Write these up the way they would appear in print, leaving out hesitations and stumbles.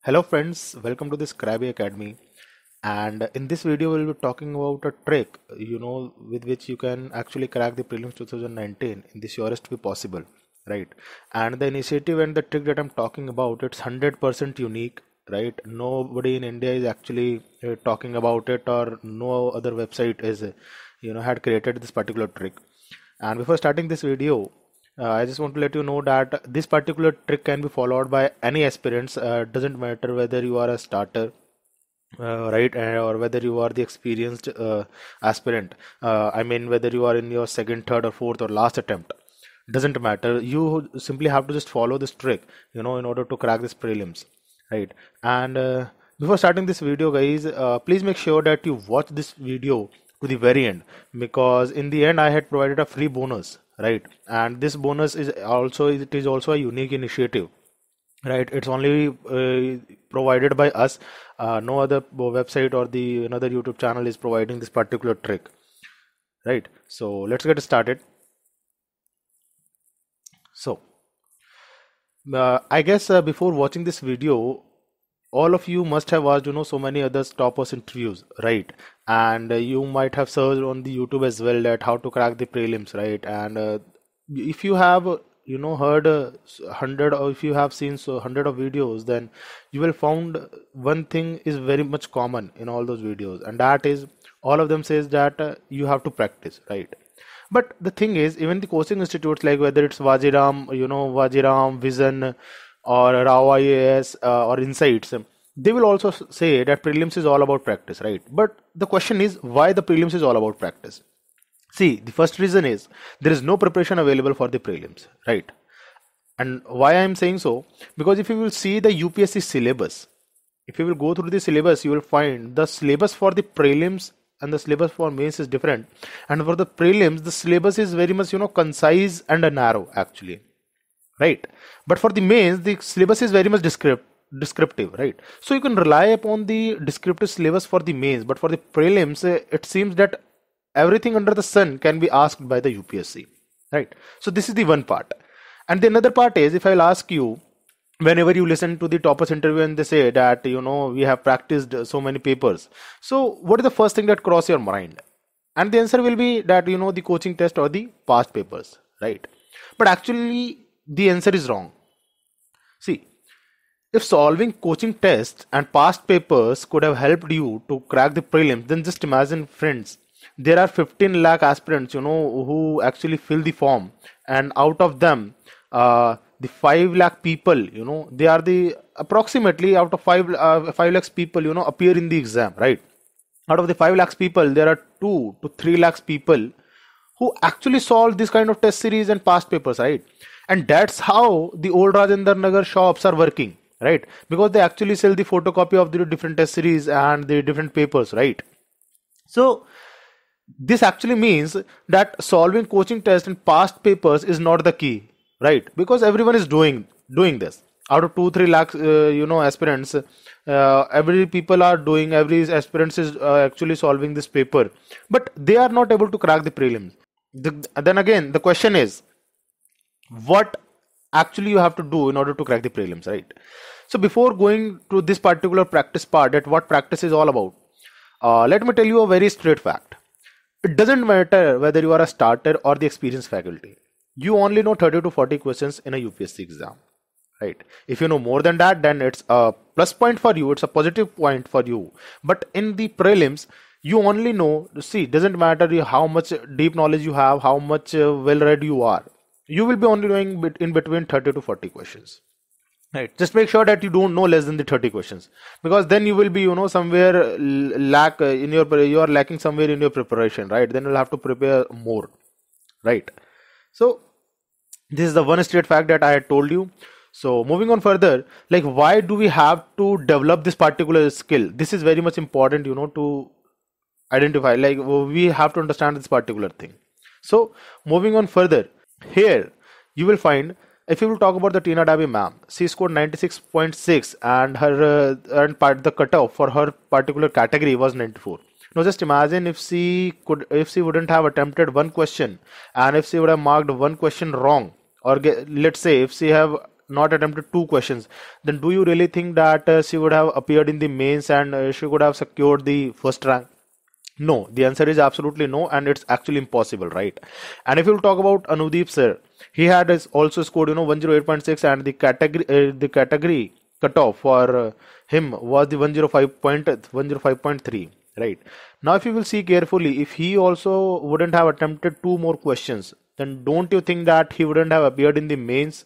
Hello friends, welcome to this Krabby Academy, and in this video we'll be talking about a trick with which you can actually crack the prelims 2019 in the surest way possible, right? And the initiative and the trick that I'm talking about, it's 100% unique, right? Nobody in India is actually talking about it, or no other website is had created this particular trick. And before starting this video, I just want to let you know that this particular trick can be followed by any aspirants. Doesn't matter whether you are a starter, right, or whether you are the experienced aspirant. I mean, whether you are in your second, third, or fourth, or last attempt. Doesn't matter. You simply have to just follow this trick, in order to crack this prelims, right? And before starting this video, guys, please make sure that you watch this video to the very end, because in the end I had provided a free bonus, right? And this bonus is also a unique initiative, right? It's only provided by us. No other website or the another YouTube channel is providing this particular trick, right? So let's get started. So I guess before watching this video, all of you must have watched so many other toppers interviews, right? And you might have searched on the YouTube as well that how to crack the prelims, right? And if you have heard 100, or if you have seen 100 of videos, then you will found one thing is very much common in all those videos, and that is all of them says that you have to practice, right? But the thing is, even the coaching institutes, like whether it's VAJIRAM, Vision, or RAW IAS, or Insights, they will also say that prelims is all about practice, right? But the question is, why the prelims is all about practice? See, the first reason is there is no preparation available for the prelims, right? And why I am saying so? Because if you will see the UPSC syllabus, if you will go through the syllabus, you will find the syllabus for the prelims and the syllabus for mains is different. And for the prelims, the syllabus is very much concise and narrow actually, right? But for the mains, the syllabus is very much descriptive, right? So you can rely upon the descriptive syllabus for the mains, but for the prelims, it seems that everything under the sun can be asked by the UPSC, right? So this is the one part. And the another part is, if I'll ask you, whenever you listen to the toppers interview and they say that we have practiced so many papers, so what is the first thing that cross your mind? And the answer will be that the coaching test or the past papers, right? But actually the answer is wrong. See, if solving coaching tests and past papers could have helped you to crack the prelims, then just imagine, friends, there are 15 lakh aspirants who actually fill the form, and out of them the 5 lakh people, they are the approximately out of 5 lakhs people appear in the exam, right? Out of the 5 lakhs people, there are 2 to 3 lakhs people who actually solve this kind of test series and past papers, right? And that's how the old Rajendra Nagar shops are working, right? Because they actually sell the photocopy of the different test series and the different papers, right? So this actually means that solving coaching tests and past papers is not the key, right? Because everyone is doing this. Out of 2-3 lakhs aspirants, every aspirants is actually solving this paper, but they are not able to crack the prelims. Then again, the question is, what actually you have to do in order to crack the prelims, right? So before going to this particular practice part, that what practice is all about, let me tell you a very straight fact. It doesn't matter whether you are a starter or the experienced faculty. You only know 30 to 40 questions in a UPSC exam, right? If you know more than that, then it's a plus point for you. It's a positive point for you. But in the prelims, you only know, see, doesn't matter how much deep knowledge you have, how much well-read you are. You will be only knowing in between 30 to 40 questions. Right. Just make sure that you don't know less than the 30 questions, because then you will be, somewhere you are lacking somewhere in your preparation, right? Then you'll have to prepare more, right? So this is the one straight fact that I had told you. So moving on further, like, why do we have to develop this particular skill? This is very much important, to identify, like, we have to understand this particular thing. So moving on further, here you will find, if you will talk about the Tina Dabi ma'am, she scored 96.6 and her the cutoff for her particular category was 94. Now just imagine if she wouldn't have attempted one question, and if she would have marked one question wrong, or let's say if she have not attempted 2 questions, then do you really think that she would have appeared in the mains and she could have secured the first rank? No, the answer is absolutely no, and it's actually impossible, right? And if you talk about Anudeep sir, he had also scored 108.6, and the category cutoff for him was the 105.3, right? Now if you will see carefully, if he also wouldn't have attempted 2 more questions, then don't you think that he wouldn't have appeared in the mains?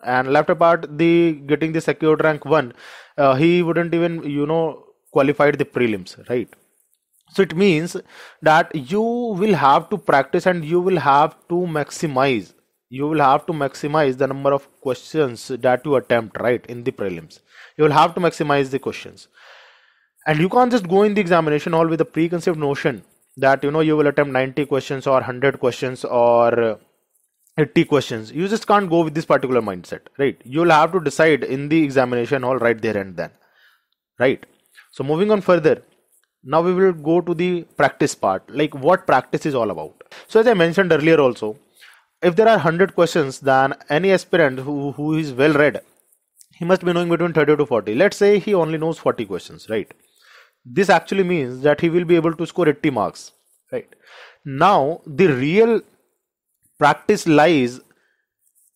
And left apart the getting the secured rank 1, he wouldn't even qualified the prelims, right? So it means that you will have to practice, and you will have to maximize the number of questions that you attempt, right, in the prelims. You will have to maximize the questions, and you can't just go in the examination all with a preconceived notion that you will attempt 90 questions or 100 questions or 80 questions. You just can't go with this particular mindset, right? You'll have to decide in the examination all right there and then, right? So moving on further, now we will go to the practice part, like what practice is all about. So as I mentioned earlier also, if there are 100 questions, then any aspirant who is well read, he must be knowing between 30 to 40. Let's say he only knows 40 questions, right? This actually means that he will be able to score 80 marks, right? Now the real practice lies,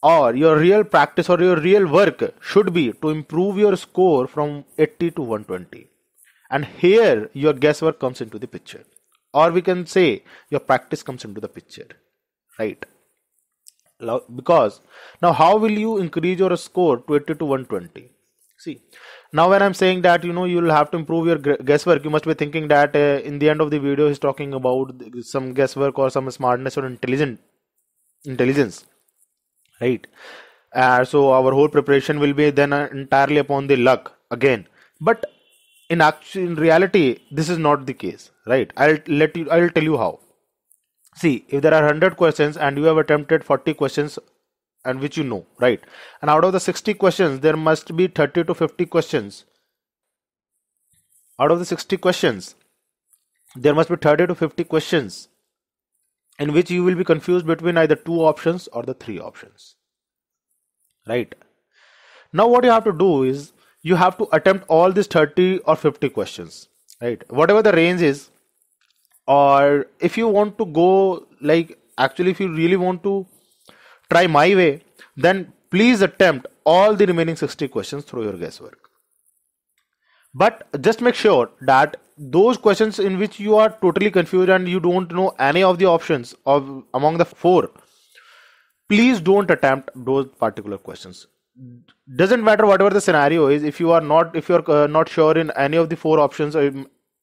or your real practice or your real work should be to improve your score from 80 to 120. And here your guesswork comes into the picture, or we can say your practice comes into the picture, right? Because now how will you increase your score to 80 to 120? See, now when I'm saying that you'll have to improve your guesswork, you must be thinking that in the end of the video he's talking about some guesswork or some smartness or intelligence, right? So our whole preparation will be then entirely upon the luck again. But in reality, this is not the case, right? I'll tell you how. See, if there are 100 questions and you have attempted 40 questions, and which right? And out of the 60 questions, there must be 30 to 50 questions. Out of the 60 questions, there must be 30 to 50 questions in which you will be confused between either 2 options or the 3 options, right? Now what you have to do is, you have to attempt all these 30 or 50 questions, right? Whatever the range is, or if you want to go if you really want to try my way, then please attempt all the remaining 60 questions through your guesswork. But just make sure that those questions in which you are totally confused and you don't know any of the options of among the 4, please don't attempt those particular questions. Doesn't matter whatever the scenario is. If you're not sure in any of the 4 options,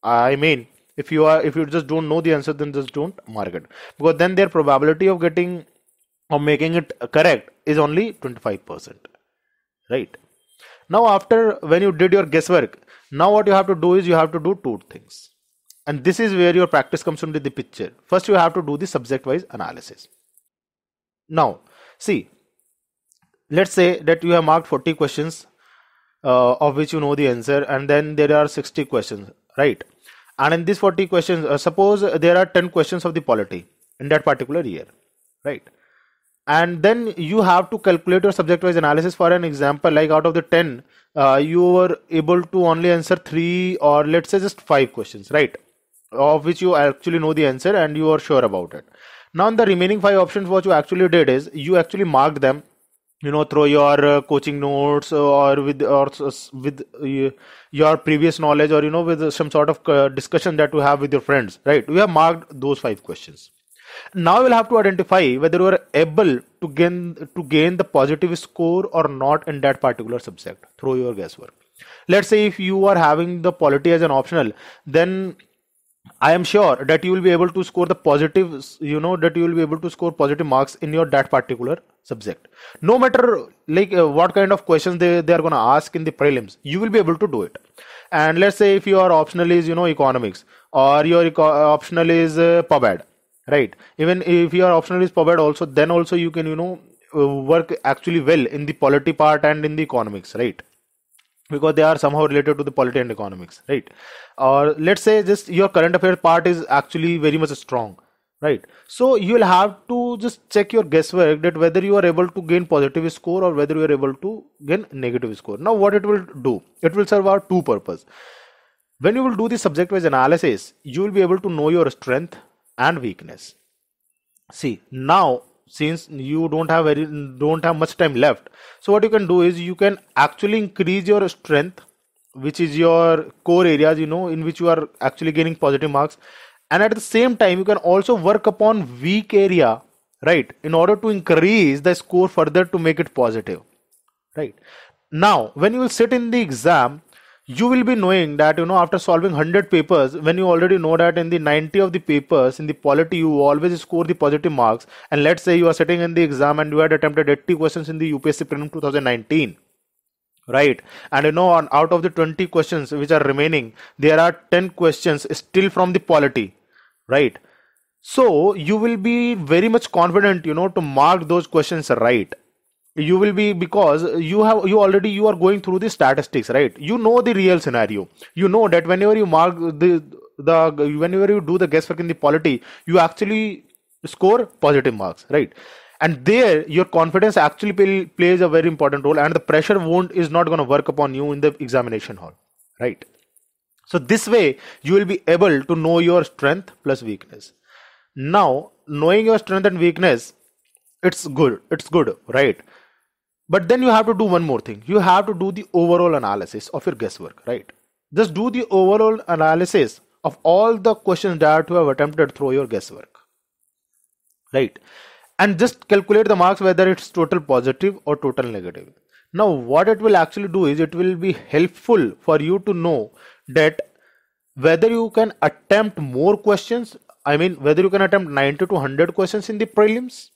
I mean, if you just don't know the answer, then just don't mark it, because then their probability of getting or making it correct is only 25%, right? Now after when you did your guesswork, now what you have to do is you have to do 2 things, and this is where your practice comes into the picture. First, you have to do the subject wise analysis. Now see, let's say that you have marked 40 questions of which you know the answer, and then there are 60 questions, right? And in these 40 questions, suppose there are 10 questions of the polity in that particular year, right? And then you have to calculate your subject wise analysis. For an example, like out of the 10, you were able to only answer 3 or let's say just 5 questions, right? Of which you actually know the answer and you are sure about it. Now in the remaining 5 options, what you actually did is you actually marked them through your coaching notes or with your previous knowledge, or with some sort of discussion that you have with your friends, right? You have marked those 5 questions. Now you'll have to identify whether you are able to gain the positive score or not in that particular subject through your guesswork. Let's say if you are having the polity as an optional, then I am sure that you will be able to score the positive, that you will be able to score positive marks in your that particular subject. No matter what kind of questions they are going to ask in the prelims, you will be able to do it. And let's say if your optional is economics, or your optional is pub ed, right? Even if your optional is pub ed also, then also you can work actually well in the polity part and in the economics, right? Because they are somehow related to the polity and economics, right? Or let's say just your current affairs part is actually very much strong, right? So you will have to just check your guesswork that whether you are able to gain positive score or whether you are able to gain negative score. Now what it will do, it will serve our two purpose. When you will do the subject wise analysis, you will be able to know your strength and weakness. See, now since you don't have much time left, so what you can do is you can actually increase your strength, which is your core areas, in which you are actually gaining positive marks, and at the same time you can also work upon weak area, right, in order to increase the score further to make it positive, right? Now when you will sit in the exam, you will be knowing that after solving 100 papers, when you already know that in the 90 of the papers in the polity you always score the positive marks, and let's say you are sitting in the exam and you had attempted 80 questions in the UPSC Prelim 2019, right, and out of the 20 questions which are remaining, there are 10 questions still from the polity, right? So you will be very much confident to mark those questions right. You will be, because you are going through the statistics, right? You know the real scenario. You know that whenever you mark whenever you do the guesswork in the polity, you actually score positive marks, right? And there your confidence actually plays a very important role, and the pressure is not going to work upon you in the examination hall, right? So this way you will be able to know your strength plus weakness. Now knowing your strength and weakness, it's good, right? But then you have to do one more thing. You have to do the overall analysis of your guesswork, right? Just do the overall analysis of all the questions that you have attempted through your guesswork, right? And just calculate the marks whether it's total positive or total negative. Now what it will actually do is it will be helpful for you to know that whether you can attempt more questions, I mean whether you can attempt 90 to 100 questions in the prelims,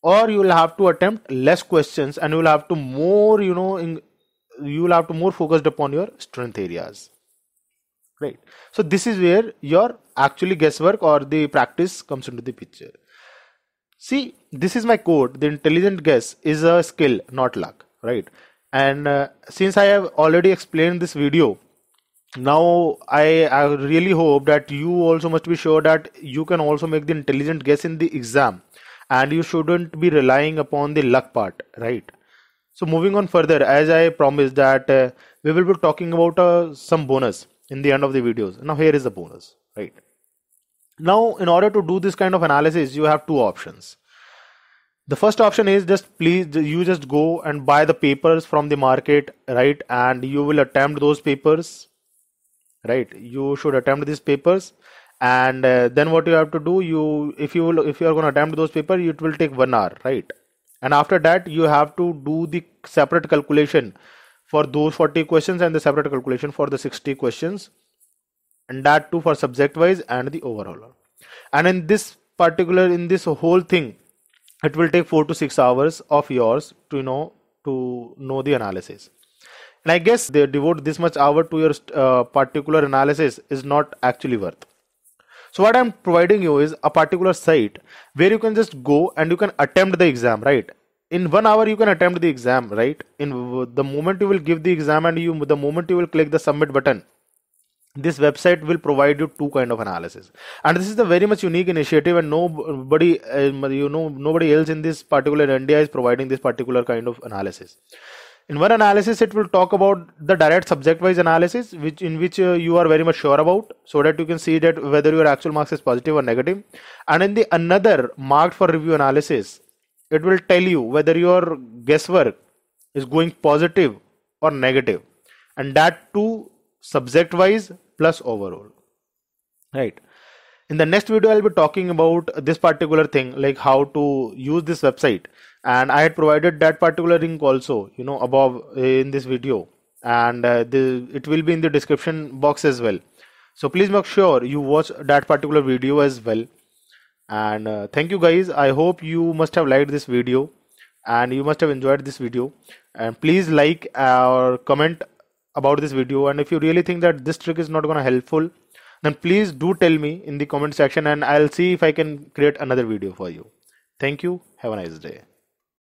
or you will have to attempt less questions and you will have to more focused upon your strength areas, right? So this is where your actually guesswork or the practice comes into the picture. See, this is my quote: the intelligent guess is a skill, not luck, right? And since I have already explained this video, now I really hope that you also must be sure that you can also make the intelligent guess in the exam, and you shouldn't be relying upon the luck part, right? So moving on further, as I promised that we will be talking about some bonus in the end of the videos. Now here is the bonus, right? Now in order to do this kind of analysis, you have two options. The first option is you just go and buy the papers from the market, right? And you will attempt those papers, right? You should attempt these papers. And then what you have to do, if you are going to attempt those papers, it will take 1 hour, right? And after that you have to do the separate calculation for those 40 questions and the separate calculation for the 60 questions, and that too for subject wise and the overall. And in this whole thing, it will take 4 to 6 hours of yours to know the analysis. And I guess they devote this much hour to your particular analysis is not actually worth. So what I'm providing you is a particular site where you can just go and you can attempt the exam, right? In 1 hour you can attempt the exam, right? In the moment you will give the exam and the moment you will click the submit button, this website will provide you two kind of analysis. And this is a very much unique initiative, and nobody else in this particular India is providing this particular kind of analysis. In one analysis, it will talk about the direct subject-wise analysis, in which you are very much sure about, so that you can see that whether your actual marks is positive or negative. And in the another marked for review analysis, it will tell you whether your guesswork is going positive or negative, and that too subject-wise plus overall, right? In the next video, I'll be talking about this particular thing, like how to use this website. And I had provided that particular link also, above in this video, and it will be in the description box as well. So please make sure you watch that particular video as well. And thank you guys. I hope you must have liked this video and you must have enjoyed this video. And please like or comment about this video. And if you really think that this trick is not going to helpful, then please do tell me in the comment section, and I'll see if I can create another video for you. Thank you. Have a nice day.